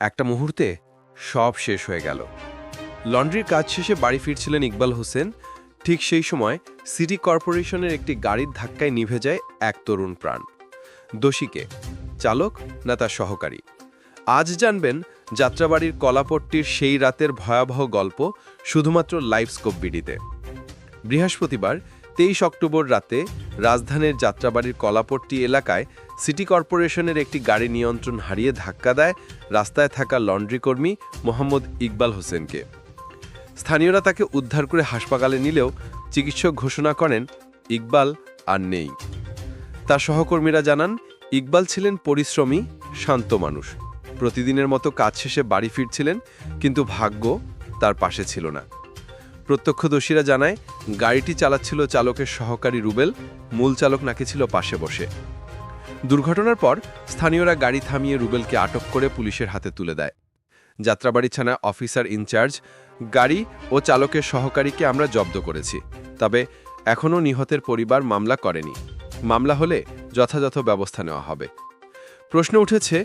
একটা মুহূর্তে সব শেষ হয়ে গেল। লন্ড্রির কাজ শেষে বাড়ি ফিরছিলেন ইকবাল হোসেন। ঠিক সেই সময় সিটি কর্পোরেশনের একটি গাড়ির ধাক্কায় নিভে যায় এক তরুণ প্রাণ। দোষীকে, চালক না তার সহকারী? আজ জানবেন যাত্রাবাড়ির কলাপট্টির সেই রাতের ভয়াবহ গল্প শুধুমাত্র লাইভস্কোপ বিডিতে। বৃহস্পতিবার 23 অক্টোবর রাতে রাজধানীর যাত্রাবাড়ির কলাপট্টি এলাকায় সিটি কর্পোরেশনের একটি গাড়ি নিয়ন্ত্রণ হারিয়ে ধাক্কা দেয় রাস্তায় থাকা লন্ড্রি কর্মী মোহাম্মদ ইকবাল হোসেনকে। স্থানীয়রা তাকে উদ্ধার করে হাসপাতালে নিলেও চিকিৎসক ঘোষণা করেন ইকবাল আর নেই। তার সহকর্মীরা জানান, ইকবাল ছিলেন পরিশ্রমী, শান্ত মানুষ। প্রতিদিনের মতো কাজ শেষে বাড়ি ফিরছিলেন, কিন্তু ভাগ্য তার পাশে ছিল না। প্রত্যক্ষদর্শীরা জানায়, গাড়িটি চালাচ্ছিল চালকের সহকারী রুবেল, মূল চালক নাকি ছিল পাশে বসে। দুর্ঘটনার পর স্থানীয়রা গাড়ি থামিয়ে রুবেলকে আটক করে পুলিশের হাতে তুলে দেয়। যাত্রাবাড়ি থানা অফিসার ইনচার্জ, গাড়ি ও চালকের সহকারীকে আমরা জব্দ করেছি, তবে এখনও নিহতের পরিবার মামলা করেনি। মামলা হলে যথাযথ ব্যবস্থা নেওয়া হবে। প্রশ্ন উঠেছে,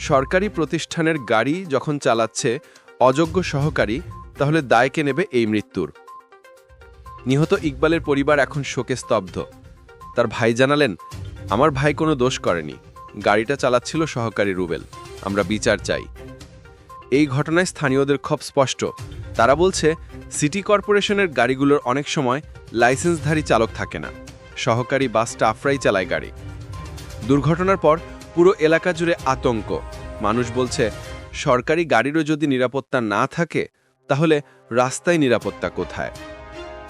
সরকারি প্রতিষ্ঠানের গাড়ি যখন চালাচ্ছে অযোগ্য সহকারী, তাহলে দায় কে নেবে এই মৃত্যুর? নিহত ইকবালের পরিবার এখন শোকে স্তব্ধ। তার ভাই জানালেন, আমার ভাই কোনো দোষ করেনি, গাড়িটা চালাচ্ছিল সহকারী রুবেল, আমরা বিচার চাই। এই ঘটনায় স্থানীয়দের ক্ষোভ স্পষ্ট। তারা বলছে, সিটি কর্পোরেশনের গাড়িগুলোর অনেক সময় লাইসেন্সধারী চালক থাকে না, সহকারী বা স্টাফরাই চালায় গাড়ি। দুর্ঘটনার পর পুরো এলাকা জুড়ে আতঙ্ক। মানুষ বলছে, সরকারি গাড়িরও যদি নিরাপত্তা না থাকে, তাহলে রাস্তায় নিরাপত্তা কোথায়?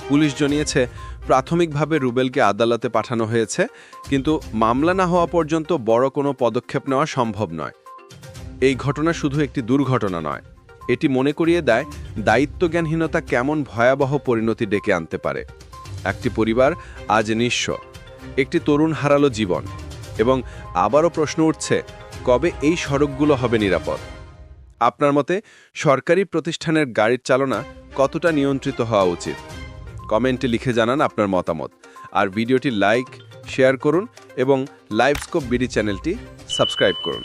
পুলিশ জানিয়েছে, প্রাথমিকভাবে রুবেলকে আদালতে পাঠানো হয়েছে, কিন্তু মামলা না হওয়া পর্যন্ত বড় কোনো পদক্ষেপ নেওয়া সম্ভব নয়। এই ঘটনা শুধু একটি দুর্ঘটনা নয়, এটি মনে করিয়ে দেয় দায়িত্বজ্ঞানহীনতা কেমন ভয়াবহ পরিণতি ডেকে আনতে পারে। একটি পরিবার আজ নিঃস্ব, একটি তরুণ হারালো জীবন, এবং আবারও প্রশ্ন উঠছে, কবে এই সড়কগুলো হবে নিরাপদ? আপনার মতে সরকারি প্রতিষ্ঠানের গাড়ির চালনা কতটা নিয়ন্ত্রিত হওয়া উচিত? কমেন্টে লিখে জানান আপনার মতামত। আর ভিডিওটি লাইক, শেয়ার করুন এবং লাইভস্কোপ বিডি চ্যানেলটি সাবস্ক্রাইব করুন।